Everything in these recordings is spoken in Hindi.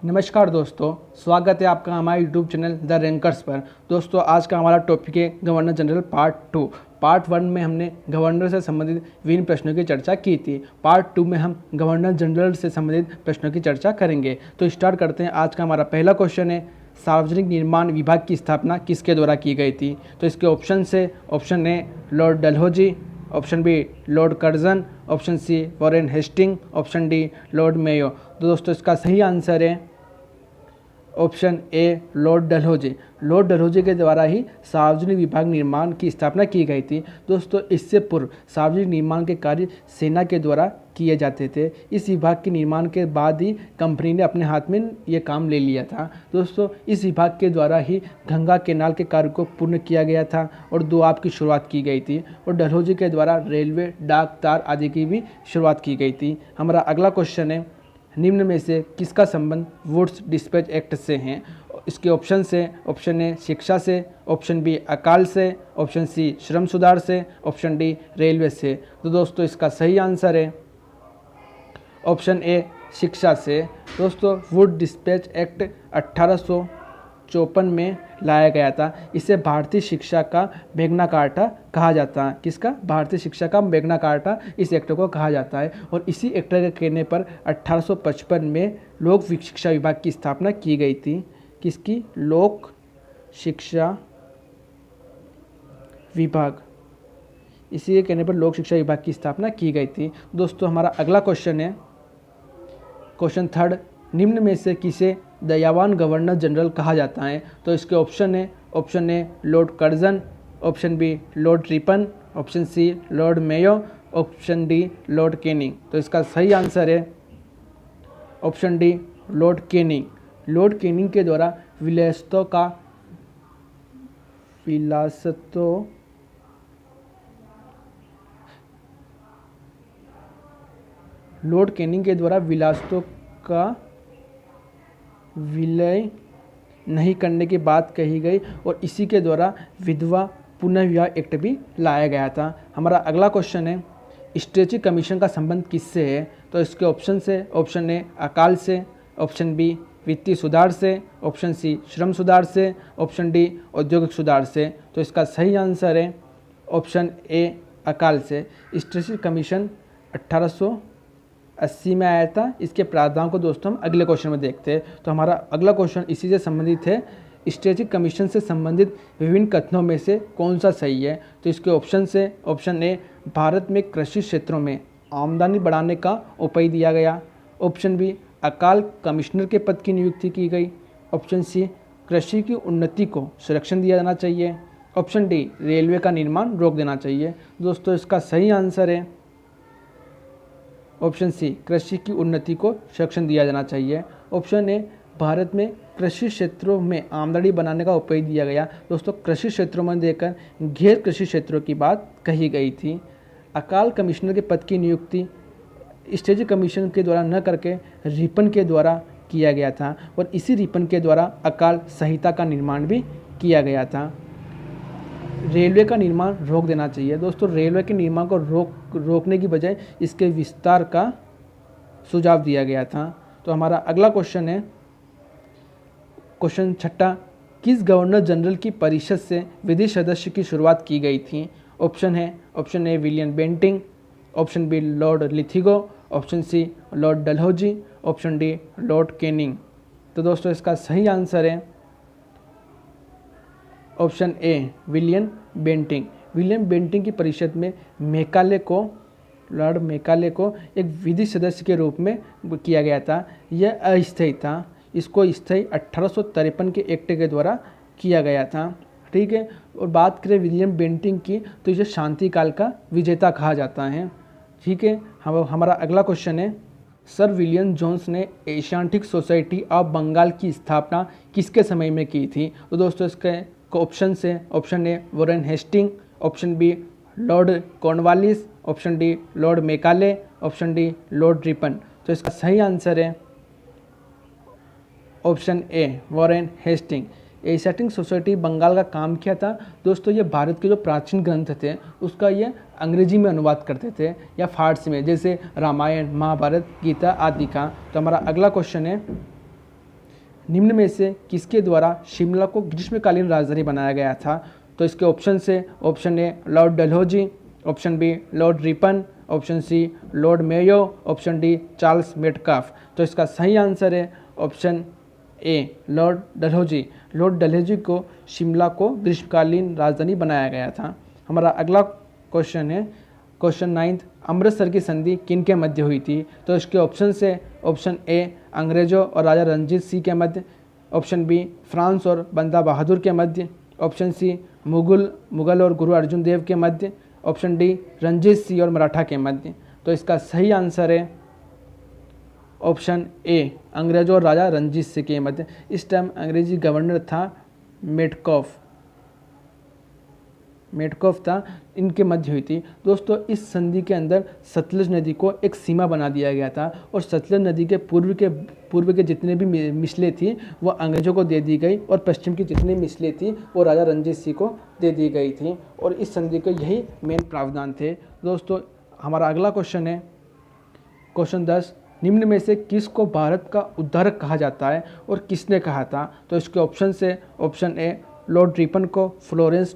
नमस्कार दोस्तों, स्वागत है आपका हमारे यूट्यूब चैनल द रैंकर्स पर। दोस्तों, आज का हमारा टॉपिक है गवर्नर जनरल पार्ट 2। पार्ट 1 में हमने गवर्नर से संबंधित विभिन्न प्रश्नों की चर्चा की थी। पार्ट 2 में हम गवर्नर जनरल से संबंधित प्रश्नों की चर्चा करेंगे। तो स्टार्ट करते हैं। आज का हमारा पहला क्वेश्चन है, सार्वजनिक निर्माण विभाग की स्थापना किसके द्वारा की गई थी? तो इसके ऑप्शन से option A Lord Dalhousie, option B Lord Curzon, option C Warren Hasting, option D Lord Mayo. तो दोस्तों, इसका सही आंसर है option A Lord Dalhousie. Lord Dalhousie के द्वारा ही सार्वजनिक विभाग निर्माण की स्थापना की गई थी। दोस्तों, इससे पूर्व सार्वजनिक निर्माण के कार्य सेना के द्वारा किए जाते थे। इस विभाग के निर्माण के बाद ही कंपनी ने अपने हाथ में ये काम ले लिया था। दोस्तों, इस विभाग के द्वारा ही गंगा केनाल के कार्य को पूर्ण किया गया था और दोआब की शुरुआत की गई थी। और डलहौजी के द्वारा रेलवे, डाक, तार आदि की भी शुरुआत की गई थी। हमारा अगला क्वेश्चन है, निम्न में से किसका संबंध वुड्स डिस्पैच एक्ट से है? इसके ऑप्शन से ऑप्शन ए शिक्षा से, ऑप्शन बी अकाल से, ऑप्शन सी श्रम सुधार से, ऑप्शन डी रेलवे से। तो दोस्तों, इसका सही आंसर है ऑप्शन ए शिक्षा से। दोस्तों, वुड डिस्पैच एक्ट 1854 में लाया गया था। इसे भारतीय शिक्षा का मैग्ना कार्टा कहा जाता है। किसका? भारतीय शिक्षा का मैग्ना कार्टा इस एक्ट को कहा जाता है। और इसी एक्ट के कहने पर 1855 में लोक शिक्षा विभाग की स्थापना की गई थी। किसकी? लोक शिक्षा विभाग। इसी के कहने पर लोक शिक्षा विभाग की स्थापना की गई थी। दोस्तों, हमारा अगला क्वेश्चन है, क्वेश्चन थर्ड, निम्न में से किसे दयावान गवर्नर जनरल कहा जाता है? तो इसके ऑप्शन है option A Lord Curzon, option B Lord Ripon, option C Lord Mayo, option D Lord Canning. तो इसका सही आंसर है option D Lord Canning. Lord Canning के द्वारा लॉर्ड कैनिंग के द्वारा विलासतों का विलय नहीं करने की बात कही गई और इसी के द्वारा विधवा पुनर्विवाह एक्ट भी लाया गया था। हमारा अगला क्वेश्चन है, स्ट्रेची कमीशन का संबंध किससे है? तो इसके ऑप्शन से ऑप्शन ए अकाल से, ऑप्शन बी वित्तीय सुधार से, ऑप्शन सी श्रम सुधार से, ऑप्शन डी औद्योगिक सुधार से। तो इसका सही आंसर है ऑप्शन ए अकाल से। स्ट्रेची कमीशन 1880 में आया था। इसके प्रावधान को दोस्तों हम अगले क्वेश्चन में देखते हैं। तो हमारा अगला क्वेश्चन इसी से संबंधित है, स्ट्रेची कमीशन से संबंधित विभिन्न कथनों में से कौन सा सही है? तो इसके ऑप्शन से ऑप्शन ए भारत में कृषि क्षेत्रों में आमदनी बढ़ाने का उपाय दिया गया, ऑप्शन बी अकाल कमिश्नर के पद की नियुक्ति की गई, ऑप्शन सी कृषि की उन्नति को संरक्षण दिया जाना चाहिए, ऑप्शन डी रेलवे का निर्माण रोक देना चाहिए। दोस्तों, इसका सही आंसर है ऑप्शन सी कृषि की उन्नति को संरक्षण दिया जाना चाहिए। ऑप्शन ए भारत में कृषि क्षेत्रों में आमदनी बनाने का उपाय दिया गया। दोस्तों, कृषि क्षेत्रों में देकर गैर कृषि क्षेत्रों की बात कही गई थी। अकाल कमिश्नर के पद की नियुक्ति स्ट्रेची कमीशन के द्वारा न करके रिपन के द्वारा किया गया था और इसी रिपन के द्वारा अकाल संहिता का निर्माण भी किया गया था। रेलवे का निर्माण रोक देना चाहिए। दोस्तों, रेलवे के निर्माण को रोकने की बजाय इसके विस्तार का सुझाव दिया गया था। तो हमारा अगला क्वेश्चन है, क्वेश्चन छठा, किस गवर्नर जनरल की परिषद से विधि सदस्य की शुरुआत की गई थी? ऑप्शन है option A William Bentinck, option B lord Linlithgow, option C lord Dalhousie, option D Lord Canning. तो दोस्तों, इसका सही आंसर है option A William Bentinck. William Bentinck की परिषद में लॉर्ड मैकाले को एक विधि सदस्य के रूप में किया गया था। यह अस्थायी था। इसको स्थायी 1853 के एक्ट के द्वारा किया गया था। ठीक है। और बात करें विलियम बेंटिंग की, तो इसे शांति काल का विजेता कहा जाता है। ठीक है। हमारा अगला क्वेश्चन है, सर विलियम जोन्स ने एशियाटिक सोसाइटी ऑफ बंगाल की स्थापना किसके समय में की थी? तो दोस्तों, इसके ऑप्शन से option A Warren Hasting, option B Lord Cornwallis, option D Lord Macaulay, option D Lord Ripon. तो इसका सही आंसर है option A Warren Hasting. Asiatic Society Bengal का काम क्या था? दोस्तों, ये भारत के जो प्राचीन ग्रंथ थे उसका ये अंग्रेजी में अनुवाद करते थे या फारसी में, जैसे रामायण, महाभारत, गीता आदि का। तो हमारा अगला क्वेश्चन है, निम्न में से किसके द्वारा शिमला को ग्रीष्मकालीन राजधानी बनाया गया था? तो इसके ऑप्शन से option A Lord Dalhousie, option B Lord Ripon, option C Lord Mayo, option D Charles Metcalfe. तो इसका सही आंसर है option A Lord Dalhousie. Lord Dalhousie को शिमला को ग्रीष्मकालीन राजधानी बनाया गया था। हमारा अगला क्वेश्चन है क्वेश्चन 9, अमृतसर की संधि किन के मध्य हुई थी? तो इसके ऑप्शन से ऑप्शन ए अंग्रेजों और राजा रणजीत सिंह के मध्य, ऑप्शन बी फ्रांस और बंदा बहादुर के मध्य, ऑप्शन सी मुगल और गुरु अर्जुन देव के मध्य, ऑप्शन डी रणजीत सिंह और मराठा के मध्य। तो इसका सही आंसर है ऑप्शन ए अंग्रेजों और राजा रणजीत सिंह के मध्य। इस टाइम अंग्रेजी गवर्नर था मेटकॉफ था, इनके मध्य हुई थी। दोस्तों इस संधि के अंदर सतलज नदी को एक सीमा बना दिया गया था और सतलज नदी के पूर्व के जितने भी मिसलें थी वो अंग्रेजों को दे दी गई और पश्चिम की जितनी मिसलें थी वो राजा रणजीत सिंह को दे दी गई थी और इस संधि के यही मेन प्रावधान थे। दोस्तों हमारा अगला क्वेश्चन है क्वेश्चन 10, निम्न में से किसको भारत का उद्धारक कहा जाता है और किसने कहा था? तो इसके ऑप्शन से ऑप्शन ए लॉर्ड रिपन को फ्लोरेंस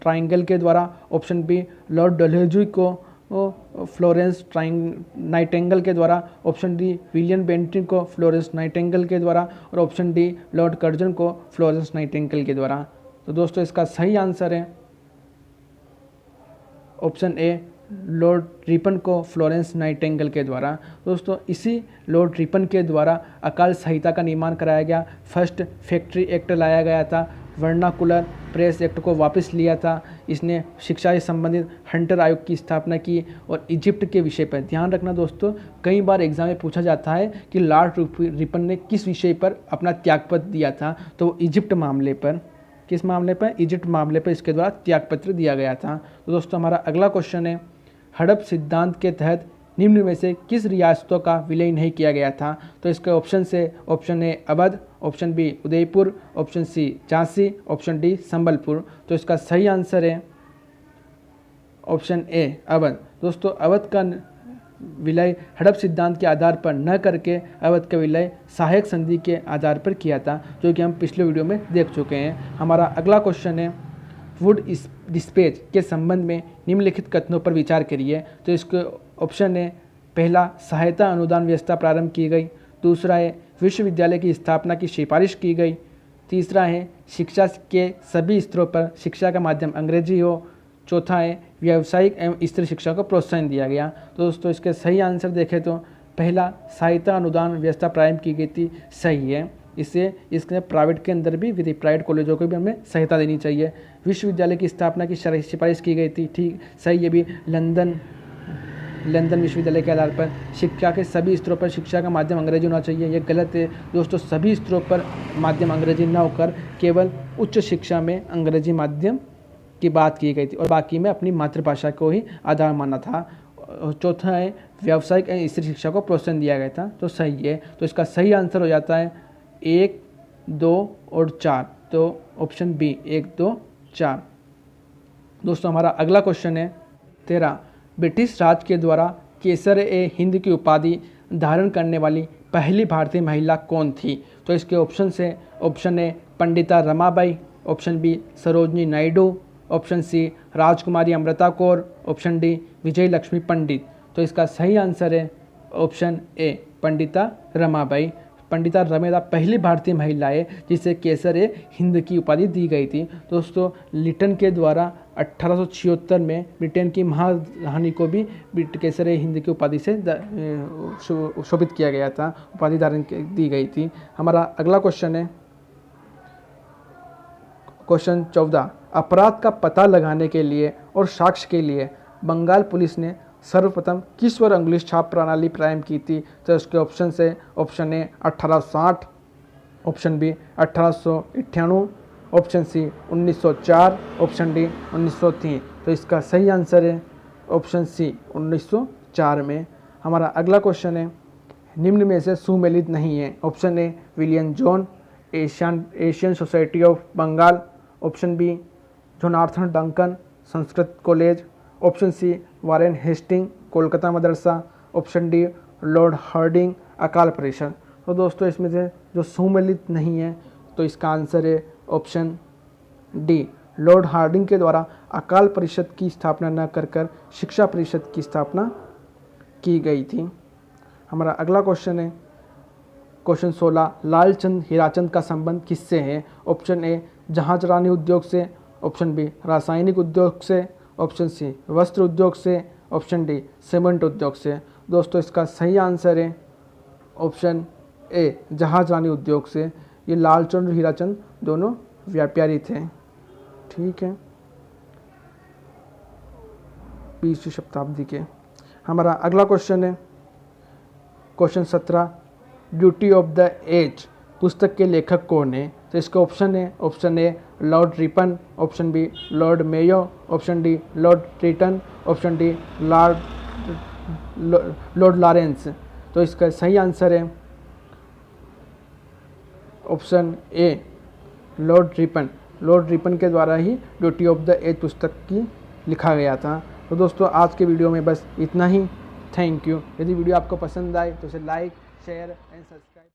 ट्रायंगल के द्वारा, ऑप्शन बी लॉर्ड डलहौजी को फ्लोरेंस नाइटिंगेल के द्वारा, ऑप्शन डी विलियम बेंटिक को फ्लोरेंस नाइटिंगेल के द्वारा और ऑप्शन डी लॉर्ड कर्जन को फ्लोरेंस नाइटिंगेल के द्वारा। तो दोस्तों इसका सही आंसर है ऑप्शन ए लॉर्ड रिपन को फ्लोरेंस नाइटिंगेल के द्वारा। दोस्तों इसी लॉर्ड रिपन के द्वारा अकाल संहिता का निर्माण कराया गया, फर्स्ट फैक्ट्री एक्ट लाया गया था, वर्नाकुलर प्रेस एक्ट को वापस लिया था, इसने शिक्षा से संबंधित हंटर आयोग की स्थापना की और इजिप्ट के विषय पर ध्यान रखना दोस्तों, कई बार एग्जाम में पूछा जाता है कि लॉर्ड रिपन ने किस विषय पर अपना त्यागपत्र दिया था, तो इजिप्ट मामले पर, किस मामले पर? इजिप्ट मामले पर इसके द्वारा त्यागपत्र दिया गया था। तो दोस्तों हमारा अगला क्वेश्चन है हड़प सिद्धांत के तहत निम्न में से किस रियासतों का विलय नहीं किया गया था? तो इसके ऑप्शन से option A Awadh, option B Udaipur, option C Jhansi, option D Sambalpur. तो इसका सही आंसर है ऑप्शन ए अवध। दोस्तों अवध का विलय हड़प सिद्धांत के आधार पर न करके अवध का विलय सहायक संधि के आधार पर किया था, जो कि हम पिछले वीडियो में देख चुके हैं। हमारा अगला क्वेश्चन है वुड डिस्पैच के संबंध में निम्नलिखित कथनों पर विचार करिए। तो इसके ऑप्शन है पहला सहायता अनुदान व्यवस्था प्रारंभ की गई, दूसरा है विश्वविद्यालय की स्थापना की सिफारिश की गई, तीसरा है शिक्षा के सभी स्तरों पर शिक्षा का माध्यम अंग्रेजी हो, चौथा है व्यावसायिक एवं स्त्री शिक्षा को प्रोत्साहन दिया गया। तो दोस्तों इसके सही आंसर देखें तो पहला सहायता अनुदान व्यवस्था प्रारंभ की गई थी, सही है। इसके प्राइवेट के अंदर भी विधि प्राइवेट कॉलेजों को भी हमें सहायता देनी चाहिए। विश्वविद्यालय की स्थापना की सिफारिश की गई थी, ठीक सही, ये भी लंदन विश्वविद्यालय के आधार पर शिक्षा के सभी स्तरों पर शिक्षा का माध्यम अंग्रेजी होना चाहिए, ये गलत है दोस्तों। सभी स्तरों पर माध्यम अंग्रेजी न होकर केवल उच्च शिक्षा में अंग्रेजी माध्यम की बात की गई थी और बाकी में अपनी मातृभाषा को ही आधार माना था। चौथा है व्यावसायिक एवं स्त्री शिक्षा को प्रोत्साहन दिया गया था, तो सही है। तो इसका सही आंसर हो जाता है 1, 2 और 4, तो ऑप्शन बी 1, 2, 4। दोस्तों हमारा अगला क्वेश्चन है 13, ब्रिटिश राज के द्वारा केसर ए हिंद की उपाधि धारण करने वाली पहली भारतीय महिला कौन थी? तो इसके ऑप्शन से option A Pandita Ramabai, option B Sarojini Naidu, option C Rajkumari Amrita Kaur, option D Vijay Lakshmi Pandit. तो इसका सही आंसर है ऑप्शन ए पंडिता रमाबाई। पंडिता रमाबाई पहली भारतीय महिला है जिसे केसर ए हिंद की उपाधि दी गई थी। दोस्तों लिटन के द्वारा 1876 में ब्रिटेन की महारानी को भी केसर ए हिंद की उपाधि से शोभित किया गया था, उपाधि धारण दी गई थी। हमारा अगला क्वेश्चन है क्वेश्चन 14, अपराध का पता लगाने के लिए और साक्ष्य के लिए बंगाल पुलिस ने सर्वप्रथम किस वर्ष अंगुली छाप प्रणाली प्रारंभ की थी? तो इसके ऑप्शन से option A 1860, option B 1898, option C 1904, option D 1903। तो इसका सही आंसर है ऑप्शन सी 1904 में। हमारा अगला क्वेश्चन है निम्न में से सुमेलित नहीं है। Option A William John Asian society of Bengal, option B Jonathan Duncan Sanskrit college, option C Warren Hasting Kolkata मदरसा, ऑप्शन डी लॉर्ड हार्डिंग अकाल परिषद। तो दोस्तों इसमें से जो सुमेलित नहीं है, तो इसका आंसर है ऑप्शन डी, लॉर्ड हार्डिंग के द्वारा अकाल परिषद की स्थापना न कर शिक्षा परिषद की स्थापना की गई थी। हमारा अगला क्वेश्चन है क्वेश्चन 16, लालचंद हीराचंद का संबंध किससे है? ऑप्शन ए जहाज रानी उद्योग से, ऑप्शन बी रासायनिक उद्योग से, ऑप्शन सी वस्त्र उद्योग से, ऑप्शन डी सीमेंट उद्योग से। दोस्तों इसका सही आंसर है ऑप्शन ए जहाज रानी उद्योग से। ये लालचंद और हीराचंद दोनों व्यापारी थे। ठीक है, 20वीं शताब्दी के। हमारा अगला क्वेश्चन है question 17, duty of the age पुस्तक के लेखक कौन है? तो इसका ऑप्शन है option A lord Ripon, option B lord Mayo, option D lord ट्रीटन, ऑप्शन डी लॉर्ड लॉरेंस। तो इसका सही आंसर है option A lord Ripon. Lord Ripon के द्वारा ही ड्यूटी ऑफ द एज पुस्तक की लिखा गया था। तो दोस्तों आज के वीडियो में बस इतना ही। Thank you. यदि वीडियो आपको पसंद आए तो इसे लाइक, शेयर एंड सब्सक्राइब।